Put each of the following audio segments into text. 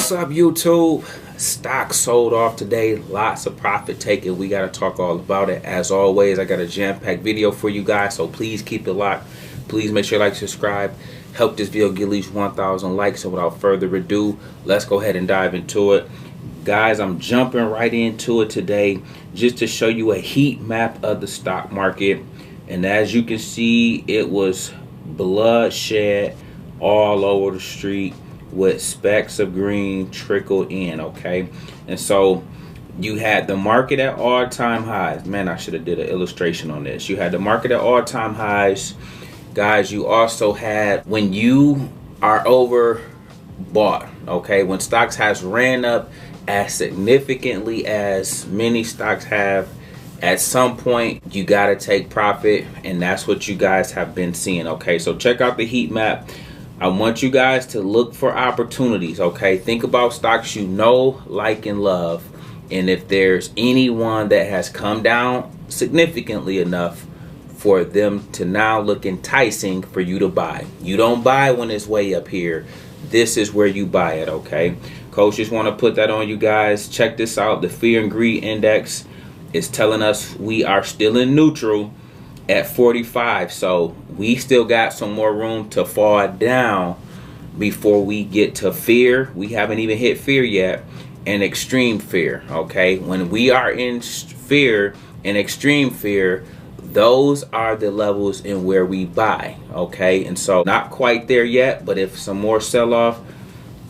What's up, YouTube? Stock sold off today. Lots of profit taken. We got to talk all about it. As always, I got a jam-packed video for you guys, so please keep it locked. Please make sure you like, subscribe. Help this video get at least 1,000 likes. So without further ado, let's go ahead and dive into it. Guys, I'm jumping right into it today just to show you a heat map of the stock market. And as you can see, it was bloodshed all over the street with specks of green trickled in, okay? And so you had the market at all-time highs. Man, I should have did an illustration on this. You had the market at all-time highs. Guys, you also had when you are overbought, okay? When stocks has ran up as significantly as many stocks have, at some point you got to take profit, and that's what you guys have been seeing, okay? So check out the heat map. I want you guys to look for opportunities, okay? Think about stocks you know, like, and love. And if there's anyone that has come down significantly enough for them to now look enticing for you to buy. You don't buy when it's way up here. This is where you buy it, okay? Coach just want to put that on you guys. Check this out. The Fear and Greed Index is telling us we are still in neutral at 45, so we still got some more room to fall down before we get to fear. We haven't even hit fear yet, and extreme fear, okay? When we are in fear and extreme fear, those are the levels in where we buy, okay? And so not quite there yet, but if some more sell-off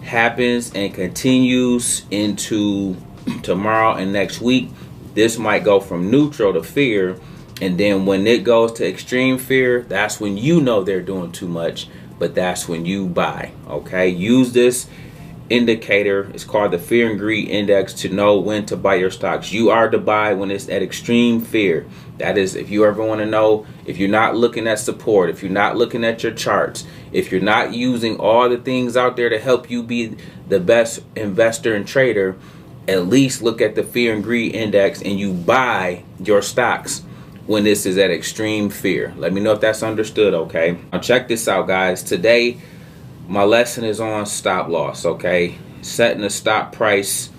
happens and continues into tomorrow and next week, this might go from neutral to fear. And then when it goes to extreme fear, that's when you know they're doing too much, but that's when you buy, okay? Use this indicator. It's called the Fear and Greed Index to know when to buy your stocks. You are to buy when it's at extreme fear. That is, if you ever want to know, if you're not looking at support, if you're not looking at your charts, if you're not using all the things out there to help you be the best investor and trader, at least look at the Fear and Greed Index and you buy your stocks when this is at extreme fear. Let me know if that's understood, okay? Now check this out, guys. Today, my lesson is on stop loss, okay? Setting a stop price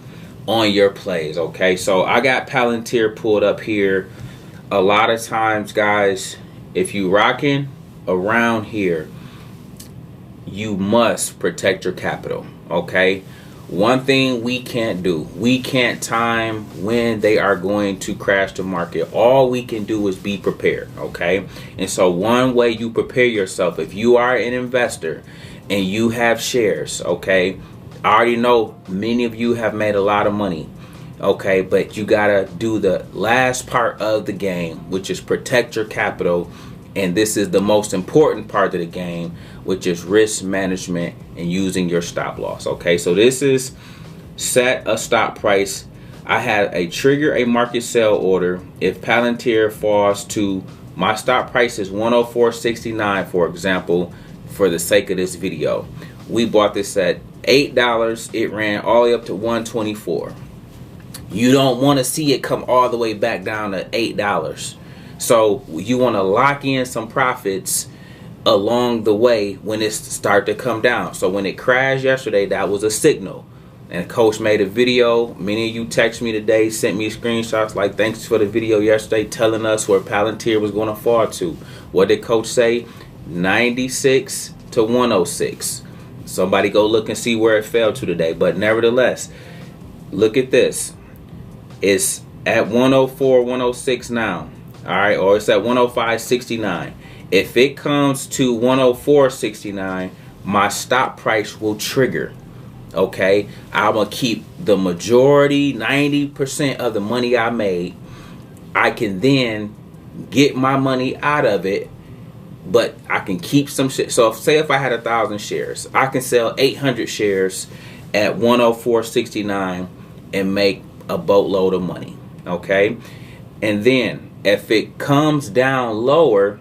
on your plays, okay? So I got Palantir pulled up here. A lot of times, guys, if you rocking around here, you must protect your capital, okay? One thing we can't do, we can't time when they are going to crash the market. All we can do is be prepared, okay? And so one way you prepare yourself, if you are an investor and you have shares, okay, I already know many of you have made a lot of money, okay, but you gotta do the last part of the game, which is protect your capital. And this is the most important part of the game, which is risk management and using your stop loss. Okay, so this is set a stop price. I had a trigger a market sell order. If Palantir falls to, my stop price is 104.69, for example, for the sake of this video. We bought this at $8. It ran all the way up to 124. You don't want to see it come all the way back down to $8. So you want to lock in some profits along the way when it start to come down. So when it crashed yesterday, that was a signal. And Coach made a video. Many of you text me today, sent me screenshots like, thanks for the video yesterday telling us where Palantir was going to fall to. What did Coach say? 96 to 106. Somebody go look and see where it fell to today. But nevertheless, look at this. It's at 104, 106 now. All right, or it's at 105.69. If it comes to 104.69, my stop price will trigger. Okay, I'm gonna keep the majority, 90% of the money I made. I can then get my money out of it, but I can keep some shit. So say if I had 1,000 shares, I can sell 800 shares at 104.69 and make a boatload of money. Okay, and then if it comes down lower,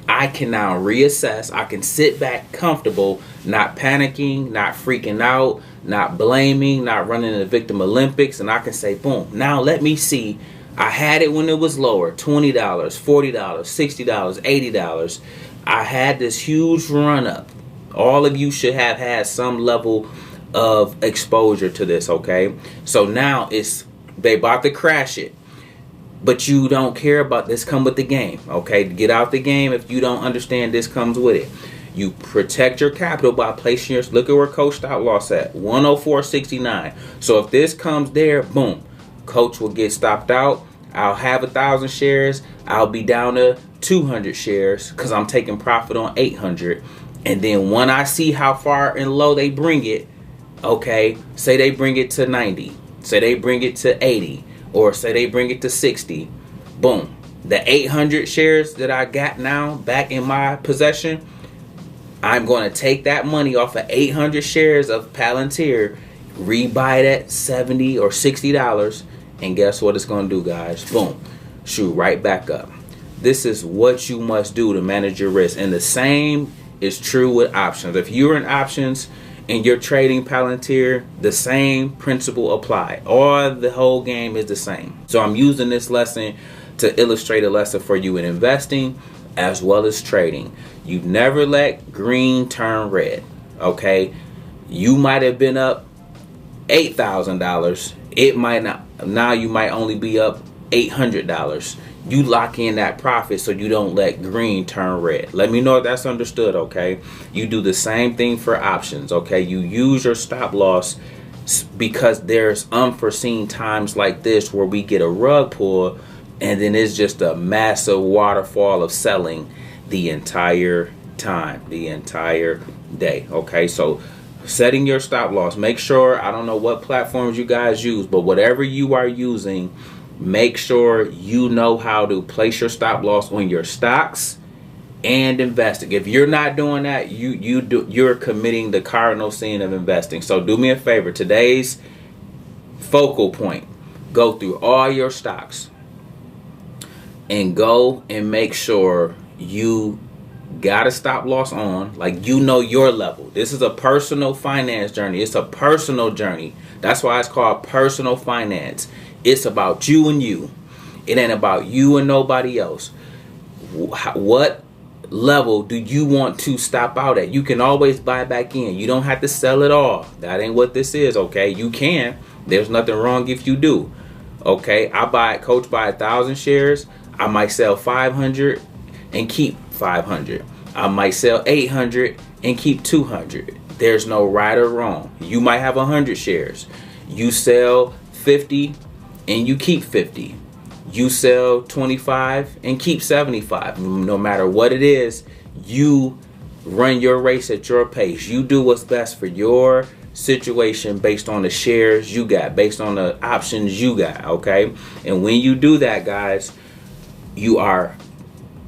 I can now reassess. I can sit back comfortable, not panicking, not freaking out, not blaming, not running the victim Olympics. And I can say, boom, now let me see. I had it when it was lower, $20, $40, $60, $80. I had this huge run up. All of you should have had some level of exposure to this, okay? So now they about to crash it, but you don't care about this. Come with the game, okay? Get out the game if you don't understand this comes with it. You protect your capital by placing your, look at where Coach stop loss at, 104.69. So if this comes there, boom, Coach will get stopped out. I'll have 1,000 shares. I'll be down to 200 shares because I'm taking profit on 800. And then when I see how far and low they bring it, okay, say they bring it to 90, say they bring it to 80, or say they bring it to 60, boom, the 800 shares that I got now back in my possession, I'm going to take that money off of 800 shares of Palantir, rebuy it at $70 or $60, and guess what it's going to do, guys? Boom, shoot right back up. This is what you must do to manage your risk. And the same is true with options. If you're in options and you're trading Palantir, the same principle apply. Or the whole game is the same. So I'm using this lesson to illustrate a lesson for you in investing as well as trading. You never let green turn red, okay? You might have been up $8,000. It might not. Now you might only be up $800. You lock in that profit so you don't let green turn red. Let me know if that's understood, okay? You do the same thing for options, okay? You use your stop loss because there's unforeseen times like this where we get a rug pull and then it's just a massive waterfall of selling the entire time, the entire day, okay? So setting your stop loss, make sure, I don't know what platforms you guys use, but whatever you are using, make sure you know how to place your stop loss on your stocks and investing. If you're not doing that, you're committing the cardinal sin of investing. So do me a favor, today's focal point, go through all your stocks and go and make sure you got a stop loss on, like you know your level. This is a personal finance journey. It's a personal journey. That's why it's called personal finance. It's about you and you. It ain't about you and nobody else. What level do you want to stop out at? You can always buy back in. You don't have to sell it all. That ain't what this is, okay? You can. There's nothing wrong if you do. Okay, Coach buy 1,000 shares. I might sell 500 and keep 500. I might sell 800 and keep 200. There's no right or wrong. You might have 100 shares. You sell 50 and you keep 50. You sell 25 and keep 75. No matter what it is, you run your race at your pace. You do what's best for your situation based on the shares you got, based on the options you got, okay? And when you do that, guys, you are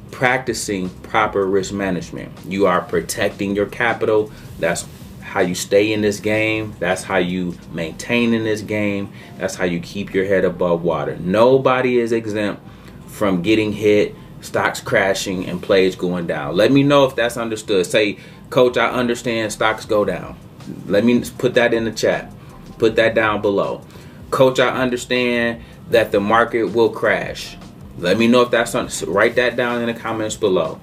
practicing proper risk management. You are protecting your capital. That's how you stay in this game. That's how you maintain in this game. That's how you keep your head above water. Nobody is exempt from getting hit, stocks crashing, and plays going down. Let me know if that's understood. Say, Coach, I understand stocks go down. Let me put that in the chat. Put that down below. Coach, I understand that the market will crash. Let me know if that's something. Write that down in the comments below.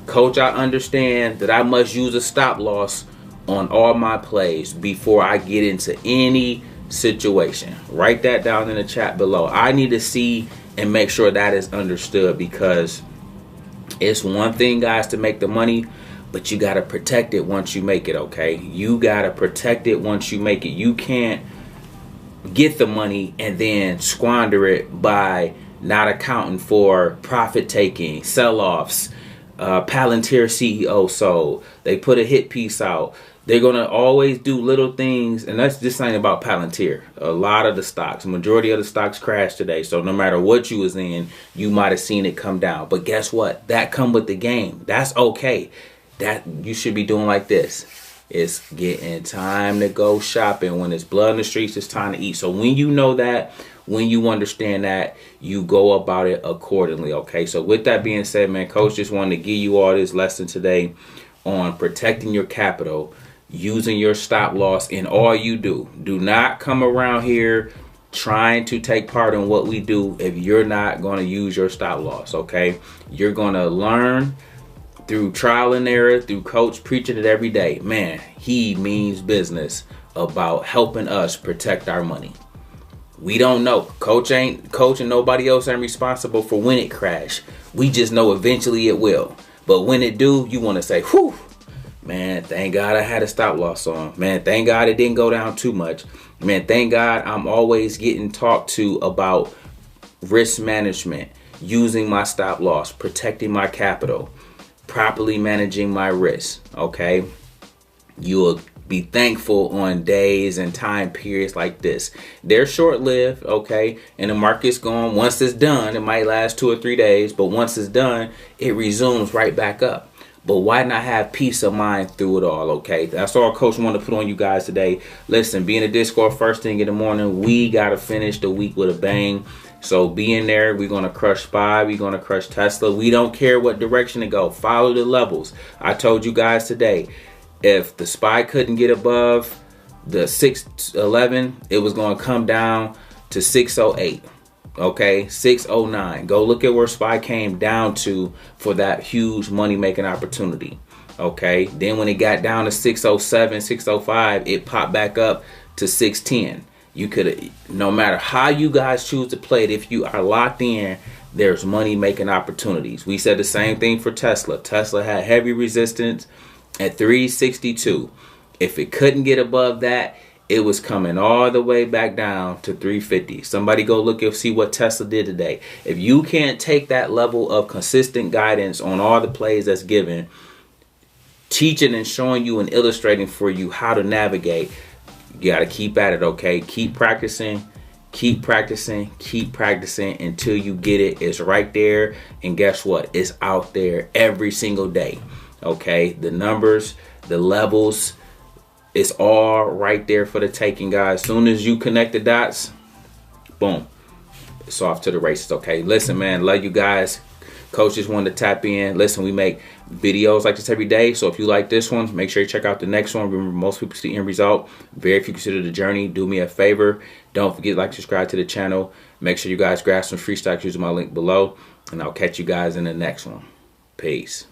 Coach, I understand that I must use a stop loss on all my plays before I get into any situation. Write that down in the chat below. I need to see and make sure that is understood, because it's one thing, guys, to make the money, but you got to protect it once you make it, okay? You got to protect it once you make it. You can't get the money and then squander it by not accounting for profit taking, sell-offs. Palantir CEO sold. They put a hit piece out. They're going to always do little things, and that's just saying about Palantir. A lot of the stocks, majority of the stocks crashed today, so no matter what you was in, you might have seen it come down. But guess what? That come with the game. That's okay. That you should be doing like this. It's getting time to go shopping. When it's blood in the streets, it's time to eat. So when you know that, when you understand that, you go about it accordingly, okay? So with that being said, man, Coach just wanted to give you all this lesson today on protecting your capital, using your stop loss in all you do. Do not come around here trying to take part in what we do if you're not going to use your stop loss, okay? You're going to learn through trial and error, through Coach preaching it every day. Man, he means business. about helping us protect our money. We don't know. Coach and nobody else ain't responsible for when it crash. We just know eventually it will. But when it do, you want to say, whew, man, thank God I had a stop loss on. Man, thank God it didn't go down too much. Man, thank God I'm always getting talked to about risk management, using my stop loss, protecting my capital, properly managing my risk, okay? You'll be thankful on days and time periods like this. They're short-lived, okay? And the market's going, once it's done, it might last 2 or 3 days, but once it's done, it resumes right back up. But why not have peace of mind through it all, okay? That's all Coach wanted to put on you guys today. Listen, being a Discord first thing in the morning, we got to finish the week with a bang. So be in there. We're going to crush SPY. We're going to crush Tesla. We don't care what direction to go. Follow the levels. I told you guys today, if the SPY couldn't get above the 611, it was going to come down to 608. Okay, 609. Go look at where SPY came down to for that huge money making opportunity. Okay, then when it got down to 607, 605, it popped back up to 610. You could, no matter how you guys choose to play it, if you are locked in, there's money making opportunities. We said the same thing for Tesla. Tesla had heavy resistance at 362. If it couldn't get above that, it was coming all the way back down to 350. Somebody go look and see what Tesla did today. If you can't take that level of consistent guidance on all the plays that's given, teaching and showing you and illustrating for you how to navigate, you got to keep at it, okay? Keep practicing, keep practicing, keep practicing until you get it. It's right there. And guess what? It's out there every single day. Okay, the numbers, the levels, it's all right there for the taking, guys. As soon as you connect the dots, boom, it's off to the races. Okay, listen, man, love you guys. Coach just wanted to tap in. Listen, we make videos like this every day, so if you like this one, make sure you check out the next one. Remember, most people see the end result. Very few consider the journey. Do me a favor, don't forget to like, subscribe to the channel. Make sure you guys grab some free stocks using my link below, and I'll catch you guys in the next one. Peace.